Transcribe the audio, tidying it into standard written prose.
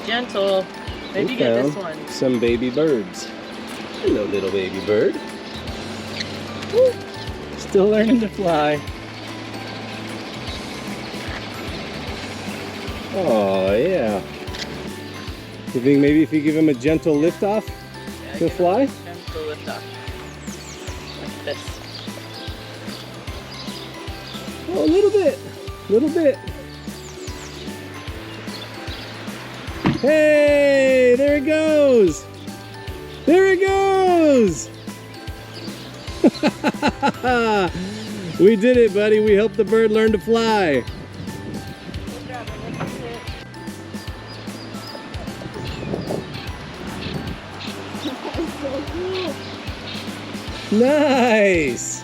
gentle. Maybe We get this found one. some baby birds. Hello, little baby bird. Woo. Still learning to fly. Oh, yeah. You think maybe if you give him a gentle lift off, Yeah, he'll give it fly? a gentle lift off. Like this. Oh, a little bit. Little bit. Hey, there it goes. There it goes. We did it, buddy. We helped the bird learn to fly. Good job, let's sit. Nice.